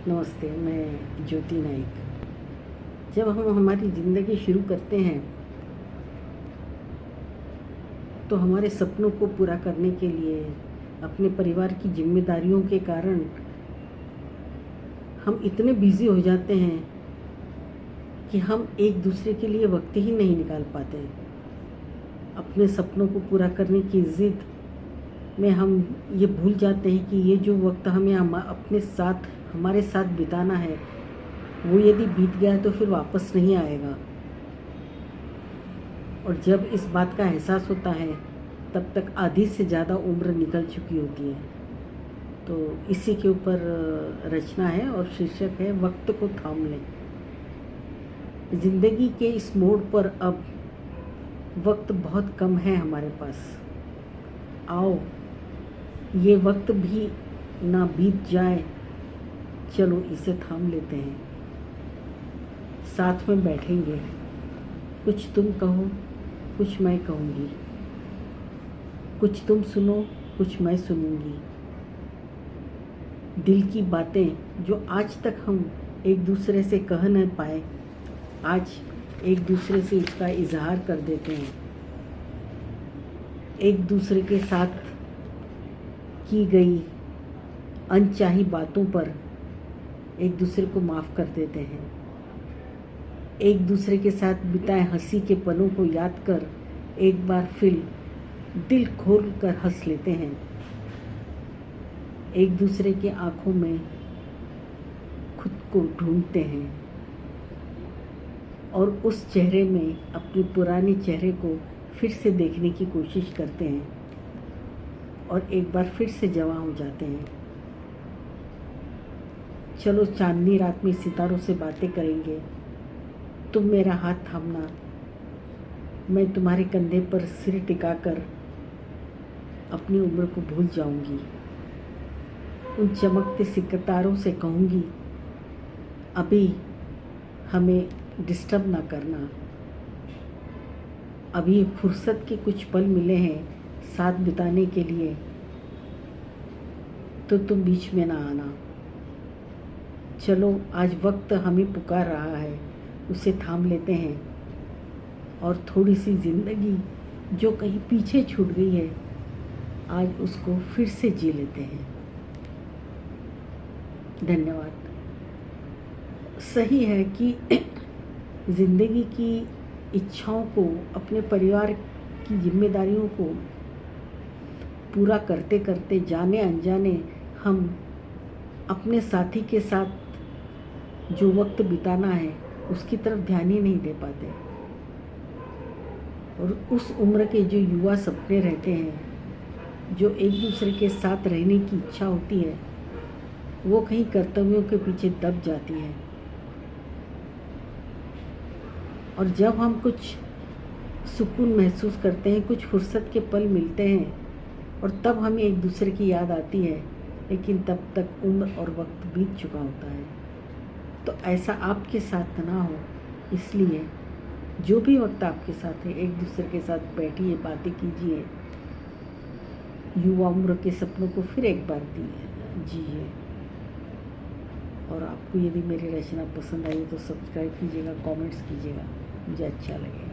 नमस्ते, मैं ज्योति नाइक। जब हम हमारी ज़िंदगी शुरू करते हैं तो हमारे सपनों को पूरा करने के लिए अपने परिवार की जिम्मेदारियों के कारण हम इतने बिज़ी हो जाते हैं कि हम एक दूसरे के लिए वक्त ही नहीं निकाल पाते। अपने सपनों को पूरा करने की ज़िद में हम ये भूल जाते हैं कि ये जो वक्त हमें अपने साथ हमारे साथ बिताना है वो यदि बीत गया तो फिर वापस नहीं आएगा। और जब इस बात का एहसास होता है तब तक आधी से ज़्यादा उम्र निकल चुकी होती है। तो इसी के ऊपर रचना है और शीर्षक है वक्त को थाम लें। ज़िंदगी के इस मोड़ पर अब वक्त बहुत कम है हमारे पास। आओ ये वक्त भी ना बीत जाए, चलो इसे थाम लेते हैं। साथ में बैठेंगे, कुछ तुम कहो कुछ मैं कहूँगी, कुछ तुम सुनो कुछ मैं सुनूंगी। दिल की बातें जो आज तक हम एक दूसरे से कह न पाए, आज एक दूसरे से इसका इजहार कर देते हैं। एक दूसरे के साथ की गई अनचाही बातों पर एक दूसरे को माफ़ कर देते हैं। एक दूसरे के साथ बिताए हंसी के पलों को याद कर एक बार फिर दिल खोल कर हंस लेते हैं। एक दूसरे के आँखों में खुद को ढूंढते हैं और उस चेहरे में अपने पुराने चेहरे को फिर से देखने की कोशिश करते हैं और एक बार फिर से जवां हो जाते हैं। चलो चांदनी रात में सितारों से बातें करेंगे। तुम मेरा हाथ थामना, मैं तुम्हारे कंधे पर सिर टिकाकर अपनी उम्र को भूल जाऊंगी। उन चमकते सितारों से कहूंगी, अभी हमें डिस्टर्ब ना करना। अभी फुर्सत के कुछ पल मिले हैं साथ बिताने के लिए, तो तुम बीच में ना आना। चलो आज वक्त हमें पुकार रहा है, उसे थाम लेते हैं और थोड़ी सी ज़िंदगी जो कहीं पीछे छूट गई है आज उसको फिर से जी लेते हैं। धन्यवाद। सही है कि ज़िंदगी की इच्छाओं को, अपने परिवार की जिम्मेदारियों को पूरा करते करते जाने अनजाने हम अपने साथी के साथ जो वक्त बिताना है उसकी तरफ ध्यान ही नहीं दे पाते। और उस उम्र के जो युवा सपने रहते हैं, जो एक दूसरे के साथ रहने की इच्छा होती है, वो कहीं कर्तव्यों के पीछे दब जाती है। और जब हम कुछ सुकून महसूस करते हैं, कुछ फुर्सत के पल मिलते हैं और तब हमें एक दूसरे की याद आती है, लेकिन तब तक उम्र और वक्त बीत चुका होता है। तो ऐसा आपके साथ ना हो, इसलिए जो भी वक्त आपके साथ है एक दूसरे के साथ बैठिए, बातें कीजिए, युवा उम्र के सपनों को फिर एक बार जिए। और आपको यदि मेरी रचना पसंद आई तो सब्सक्राइब कीजिएगा, कमेंट्स कीजिएगा, मुझे अच्छा लगेगा।